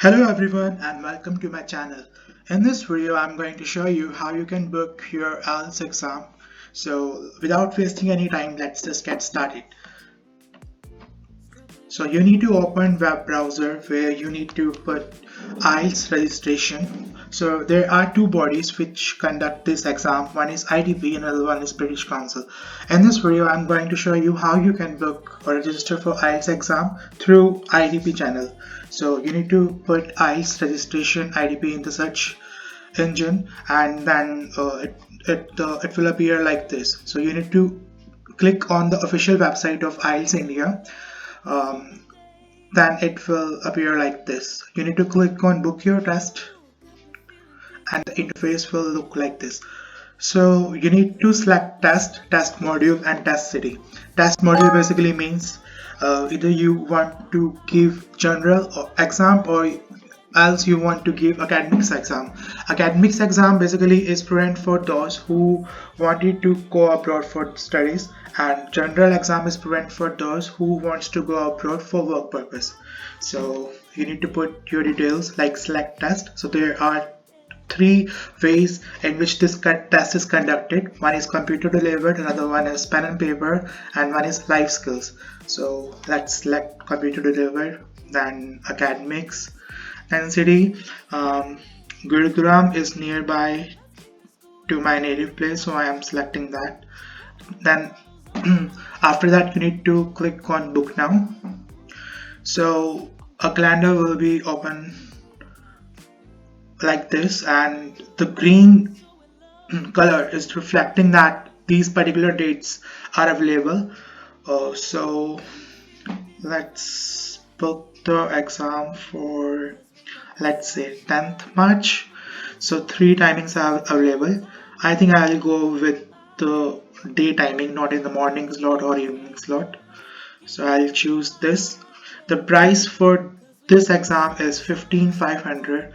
Hello everyone and welcome to my channel. In this video I'm going to show you how you can book your Ielts exam. So without wasting any time, let's just get started. So you need to open web browser where you need to put Ielts registration. So there are two bodies which conduct this exam. One is IDP and another one is British Council. In this video I'm going to show you how you can book or register for Ielts exam through IDP channel. So you need to put Ielts registration IDP in the search engine, and then it will appear like this. So you need to click on the official website of Ielts India. um, then it will appear like this. You need to click on book your test and the interface will look like this. So you need to select test module and test city. Test module basically means either you want to give general or exam, or else you want to give academics exam. Academics exam basically is prevent for those who wanted to go abroad for studies, and general exam is prevent for those who wants to go abroad for work purpose. So you need to put your details like select test. So there are three ways in which this test is conducted. One is computer delivered, another one is pen and paper, and one is life skills. So let's select computer delivered, then academics, and city. Gurugram is nearby to my native place, so I am selecting that. Then after that you need to click on book now. So a calendar will be open like this, and the green color is reflecting that these particular dates are available. So let's book the exam for, let's say, 10th March. So three timings are available. I think I'll go with the day timing, not in the morning slot or evening slot. So I'll choose this. The price for this exam is 15,500.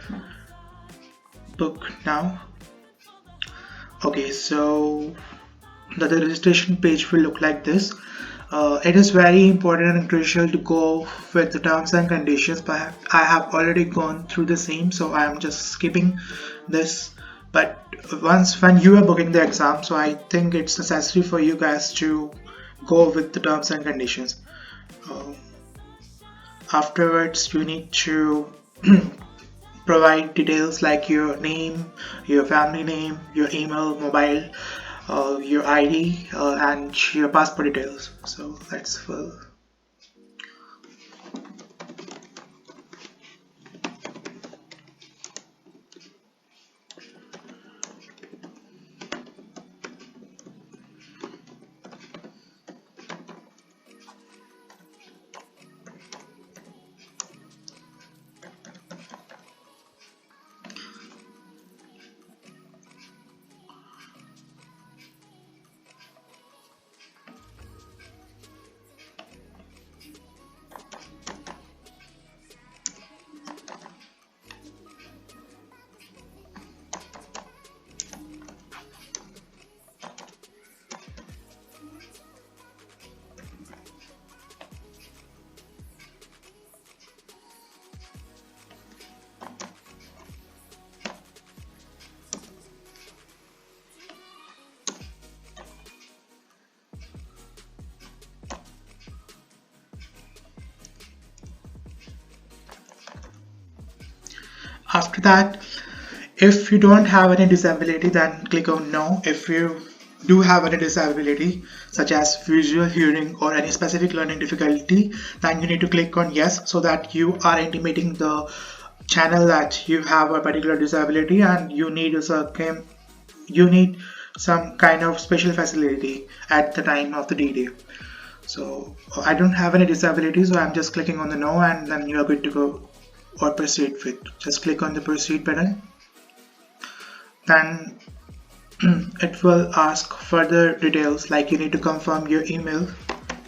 Book now. Okay, so the registration page will look like this. It is very important and crucial to go with the terms and conditions, but I have already gone through the same, so I am just skipping this. But when you are booking the exam, so I think it's necessary for you guys to go with the terms and conditions. Uh, Afterwards you need to provide details like your name, your family name, your email, mobile, your ID, and your passport details. So let's fill. After that, if you don't have any disability, then click on no. If you do have any disability such as visual, hearing, or any specific learning difficulty, then you need to click on yes, so that you are intimating the channel that you have a particular disability and you need some kind of special facility at the time of the D-Day. So I don't have any disability, so I'm just clicking on the no, and then you are good to go or proceed with. Just click on the proceed button. Then it will ask further details like you need to confirm your email.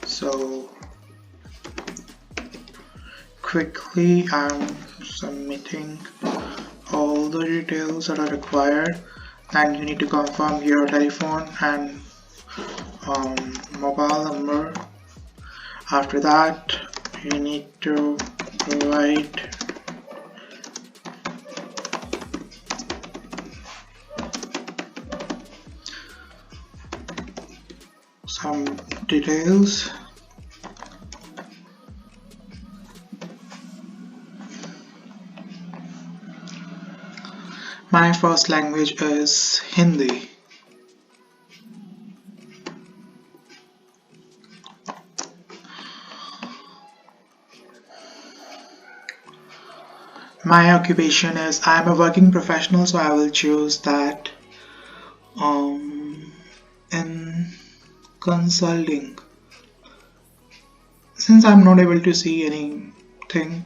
So quickly I'm submitting all the details that are required, and you need to confirm your telephone and mobile number. After that you need to provide details. My first language is Hindi. My occupation is I'm a working professional, so I will choose that in consulting. Since I'm not able to see anything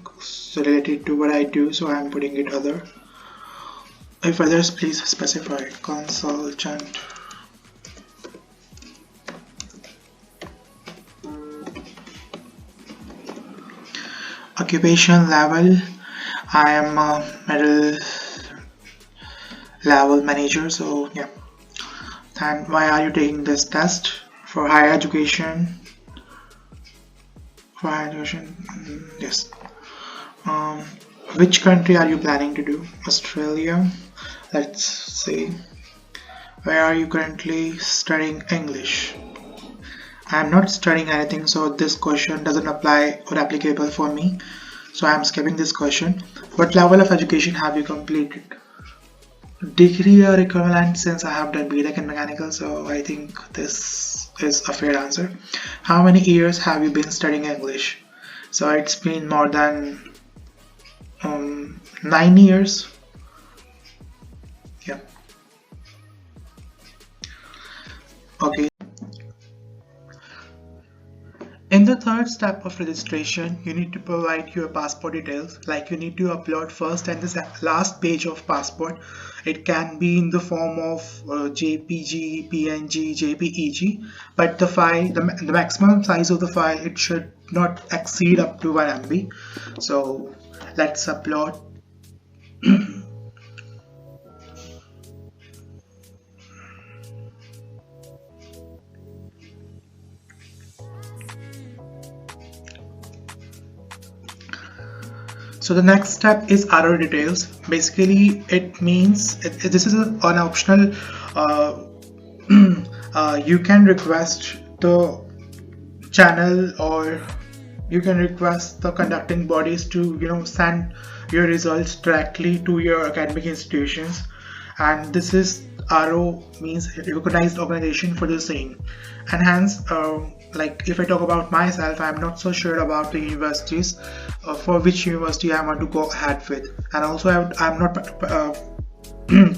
related to what I do, so I'm putting it other. If others, please specify consultant. Occupation level, I am a middle level manager, so yeah. And why are you taking this test? For higher education? For higher education, yes. Which country are you planning to do? Australia. Let's see. Where are you currently studying English? I'm not studying anything, so this question doesn't apply or applicable for me. So I'm skipping this question. What level of education have you completed? Degree or equivalent, since I have done BTech in mechanical, so I think this is a fair answer. How many years have you been studying English? So it's been more than 9 years. Yeah. Okay. In the third step of registration, you need to provide your passport details, like you need to upload first and the last page of passport. It can be in the form of JPG, PNG, JPEG, but the file, the maximum size of the file, it should not exceed up to 1 MB. So let's upload. So the next step is other details. Basically, it means this is an optional. You can request the channel, or you can request the conducting bodies to send your results directly to your academic institutions, and this is RO, means recognized organization for the same. And hence, like if I talk about myself, I'm not so sure about the universities, for which university I want to go ahead with, and also I'm not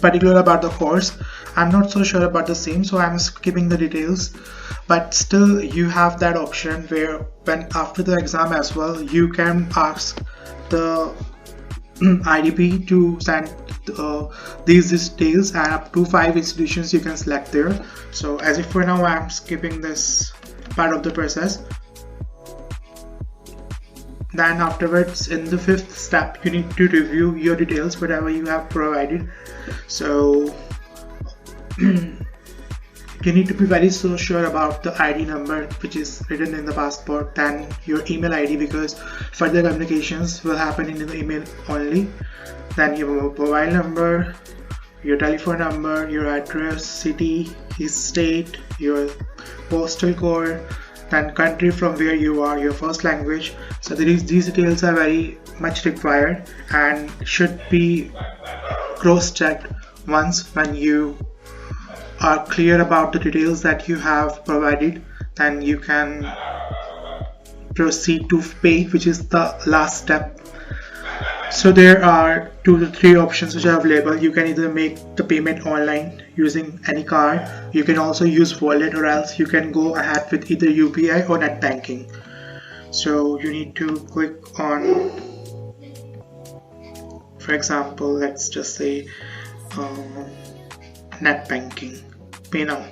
particular about the course. I'm not so sure about the same, so I'm skipping the details. But still, you have that option where when after the exam as well, you can ask the IDP to send these details, and up to 5 institutions you can select there. So as if for now I'm skipping this part of the process. Then afterwards, in the 5th step, you need to review your details, whatever you have provided. So you need to be very so sure about the ID number which is written in the passport, then your email ID, because further communications will happen in the email only. Then your mobile number, your telephone number, your address, city, state, your postal code, then country from where you are, your first language. So these details are very much required and should be cross-checked once when you are clear about the details that you have provided. Then you can proceed to pay, which is the last step. So there are 2 to 3 options which are available. You can either make the payment online using any card, you can also use wallet, or else you can go ahead with either UPI or net banking. So you need to click on, for example, let's just say net banking, pay now.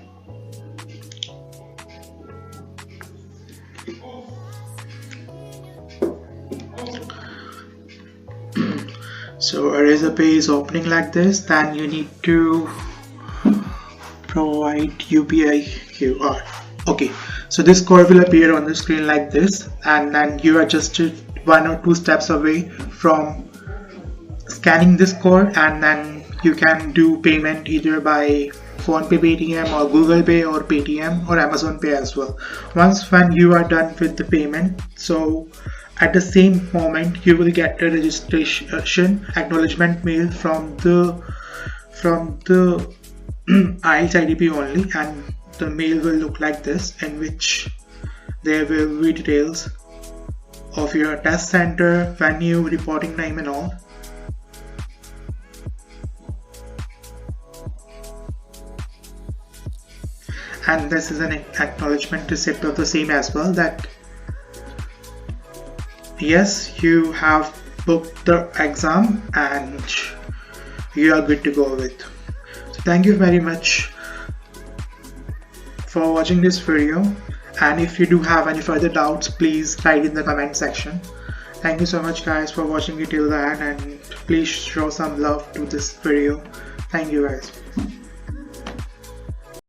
So Eraser Pay is opening like this. Then you need to provide UPI QR. Okay, so this code will appear on the screen like this, and then you are just 1 or 2 steps away from scanning this code, and then you can do payment either by PhonePe, Paytm, or Google Pay, or Paytm, or Amazon Pay as well. Once when you are done with the payment, so at the same moment you will get a registration acknowledgement mail from the Ielts IDP only, and the mail will look like this, in which there will be details of your test center, venue, reporting name and all. And this is an acknowledgement receipt of the same as well, that yes, you have booked the exam and you are good to go with. So thank you very much for watching this video, and if you do have any further doubts, please write in the comment section. Thank you so much guys for watching it till the end, and please show some love to this video. Thank you guys.